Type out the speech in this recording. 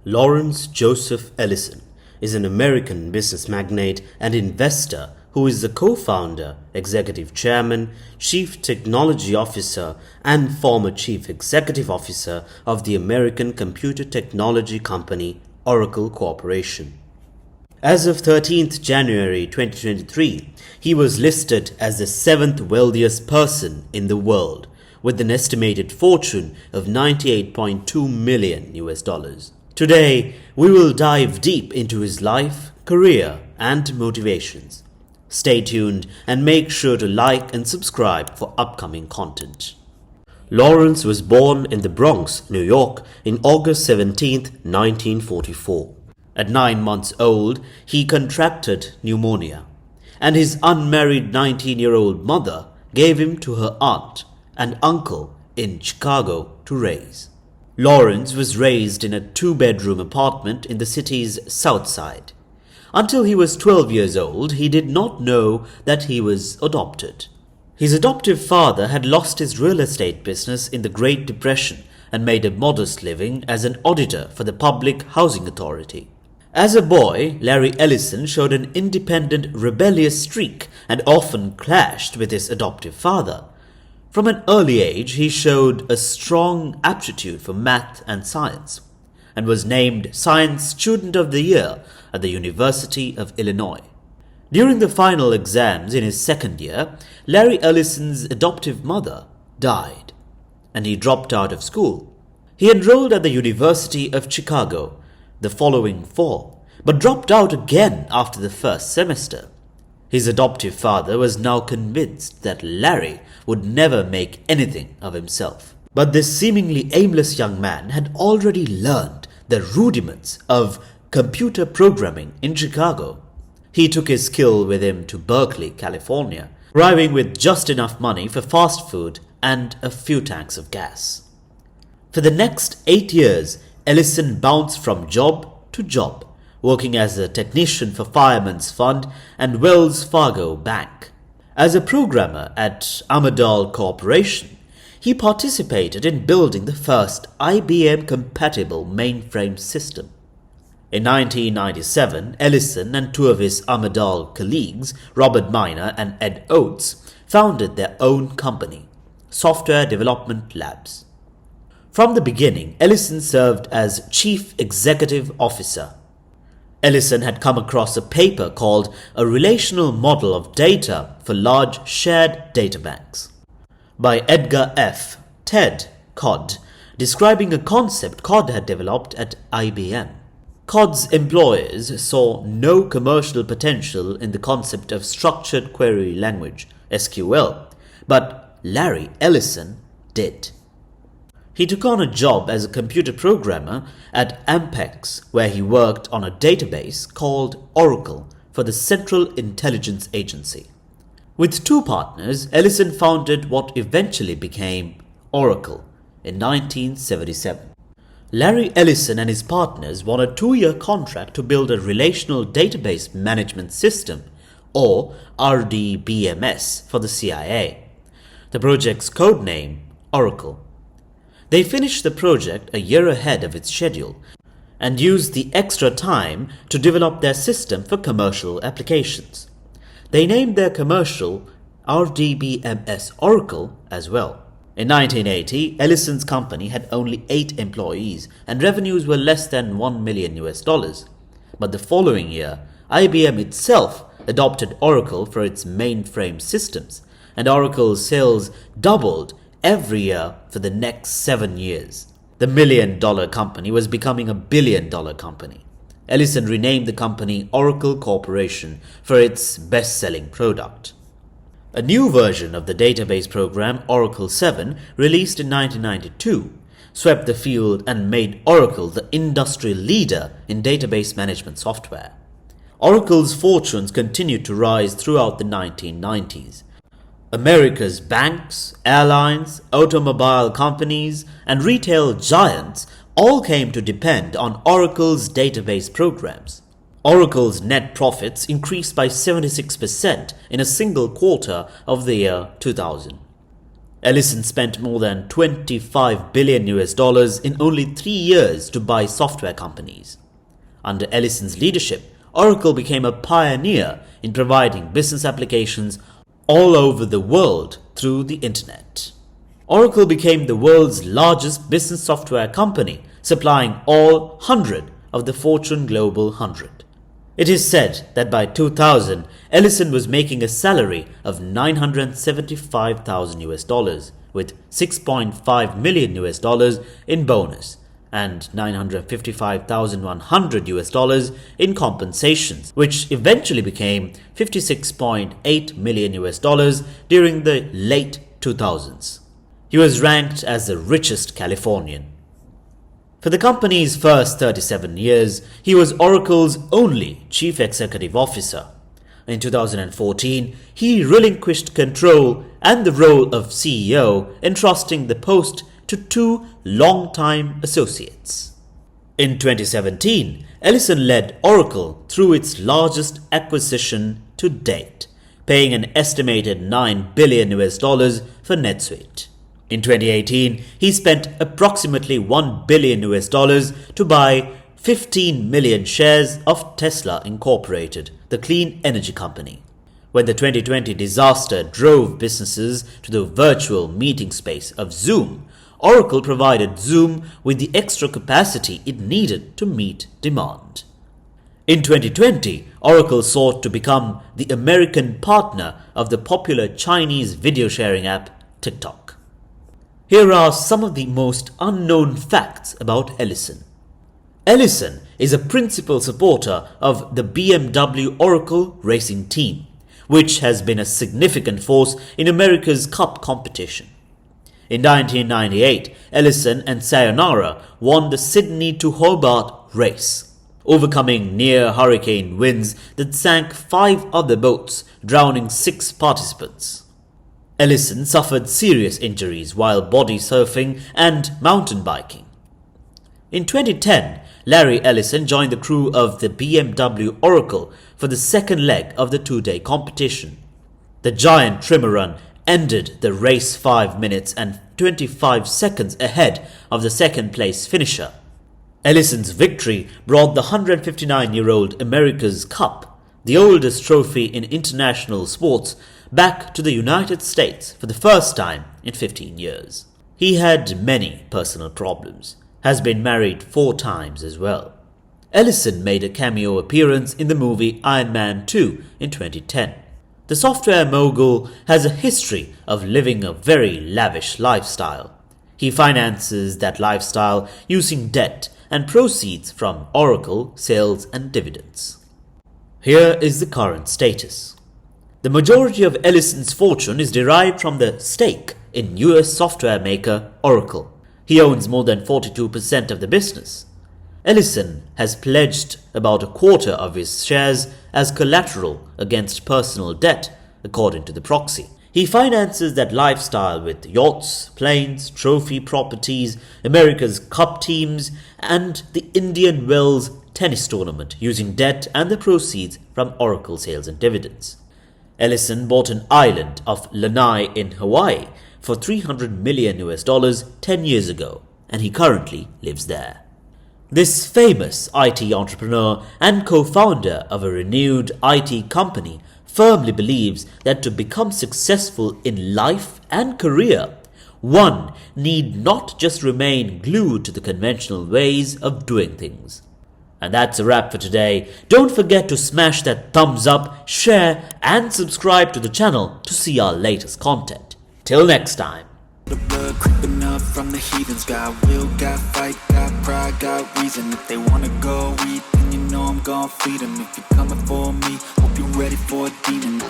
Lawrence Joseph Ellison is an American business magnate and investor who is the co-founder, executive chairman, chief technology officer, and former chief executive officer of the American computer technology company Oracle Corporation. As of 13th January 2023, he was listed as the 7th wealthiest person in the world with an estimated fortune of $98.2 million. Today, we will dive deep into his life, career, and motivations. Stay tuned and make sure to like and subscribe for upcoming content. Lawrence was born in the Bronx, New York in August 17, 1944. At 9 months old, he contracted pneumonia, and his unmarried 19-year-old mother gave him to her aunt and uncle in Chicago to raise. Lawrence was raised in a 2-bedroom apartment in the city's South Side. Until he was 12 years old, he did not know that he was adopted. His adoptive father had lost his real estate business in the Great Depression and made a modest living as an auditor for the Public Housing Authority. As a boy, Larry Ellison showed an independent, rebellious streak and often clashed with his adoptive father. From an early age, he showed a strong aptitude for math and science, and was named Science Student of the Year at the University of Illinois. During the final exams in his second year, Larry Ellison's adoptive mother died, and he dropped out of school. He enrolled at the University of Chicago the following fall, but dropped out again after the first semester. His adoptive father was now convinced that Larry would never make anything of himself. But this seemingly aimless young man had already learned the rudiments of computer programming in Chicago. He took his skill with him to Berkeley, California, arriving with just enough money for fast food and a few tanks of gas. For the next 8 years, Ellison bounced from job to job, working as a technician for Fireman's Fund and Wells Fargo Bank. As a programmer at Amdahl Corporation, he participated in building the first IBM-compatible mainframe system. In 1997, Ellison and 2 of his Amdahl colleagues, Robert Miner and Ed Oates, founded their own company, Software Development Labs. From the beginning, Ellison served as Chief Executive Officer. Ellison had come across a paper called A Relational Model of Data for Large Shared Databanks by Edgar F. Ted Codd, describing a concept Codd had developed at IBM. Codd's employers saw no commercial potential in the concept of structured query language, SQL, but Larry Ellison did. He took on a job as a computer programmer at Ampex, where he worked on a database called Oracle for the Central Intelligence Agency. With 2 partners, Ellison founded what eventually became Oracle in 1977. Larry Ellison and his partners won a 2-year contract to build a relational database management system, or RDBMS, for the CIA. The project's code name, Oracle. They finished the project a year ahead of its schedule and used the extra time to develop their system for commercial applications. They named their commercial RDBMS Oracle as well. In 1980, Ellison's company had only 8 employees and revenues were less than $1 million. But the following year, IBM itself adopted Oracle for its mainframe systems, and Oracle's sales doubled every year for the next 7 years. The $1 million company was becoming a $1 billion company. Ellison renamed the company Oracle Corporation for its best-selling product. A new version of the database program, Oracle 7, released in 1992, swept the field and made Oracle the industry leader in database management software. Oracle's fortunes continued to rise throughout the 1990s. America's banks, airlines, automobile companies, and retail giants all came to depend on Oracle's database programs. Oracle's net profits increased by 76% in a single quarter of the year 2000. Ellison spent more than 25 billion US dollars in only 3 years to buy software companies. Under Ellison's leadership, Oracle became a pioneer in providing business applications all over the world through the internet. Oracle became the world's largest business software company, supplying all 100 of the Fortune Global 100. It is said that by 2000, Ellison was making a salary of $975,000 US dollars, with $6.5 million US dollars in bonus and $955,100 US dollars in compensations, which eventually became $56.8 million US dollars during the late 2000s. He was ranked as the richest Californian. For the company's first 37 years, he was Oracle's only chief executive officer. In 2014, he relinquished control and the role of CEO, entrusting the post to 2 longtime associates. In 2017, Ellison led Oracle through its largest acquisition to date, paying an estimated $9 billion US dollars for NetSuite. In 2018, he spent approximately $1 billion US dollars to buy 15 million shares of Tesla Incorporated, the clean energy company. When the 2020 disaster drove businesses to the virtual meeting space of Zoom, Oracle provided Zoom with the extra capacity it needed to meet demand. In 2020, Oracle sought to become the American partner of the popular Chinese video sharing app TikTok. Here are some of the most unknown facts about Ellison. Ellison is a principal supporter of the BMW Oracle racing team, which has been a significant force in America's Cup competition. In 1998, Ellison and Sayonara won the Sydney to Hobart race, overcoming near hurricane winds that sank 5 other boats, drowning 6 participants. Ellison suffered serious injuries while body surfing and mountain biking. In 2010, Larry Ellison joined the crew of the BMW Oracle for the second leg of the 2-day competition. The giant trimaran ended the race 5 minutes and 25 seconds ahead of the second-place finisher. Ellison's victory brought the 159-year-old America's Cup, the oldest trophy in international sports, back to the United States for the first time in 15 years. He had many personal problems, has been married 4 times as well. Ellison made a cameo appearance in the movie Iron Man 2 in 2010. The software mogul has a history of living a very lavish lifestyle. He finances that lifestyle using debt and proceeds from Oracle sales and dividends. Here is the current status. The majority of Ellison's fortune is derived from the stake in US software maker Oracle. He owns more than 42% of the business. Ellison has pledged about a quarter of his shares as collateral against personal debt, according to the proxy. He finances that lifestyle with yachts, planes, trophy properties, America's Cup teams, and the Indian Wells tennis tournament using debt and the proceeds from Oracle sales and dividends. Ellison bought an island of Lanai in Hawaii for $300 million US dollars 10 years ago, and he currently lives there. This famous IT entrepreneur and co-founder of a renewed IT company firmly believes that to become successful in life and career, one need not just remain glued to the conventional ways of doing things. And that's a wrap for today. Don't forget to smash that thumbs up, share and subscribe to the channel to see our latest content. Till next time. The blood creeping up from the heathens. Got will, got fight, got pride, got reason. If they wanna go eat, then you know I'm gon' feed them. If you're coming for me, hope you're ready for a demon.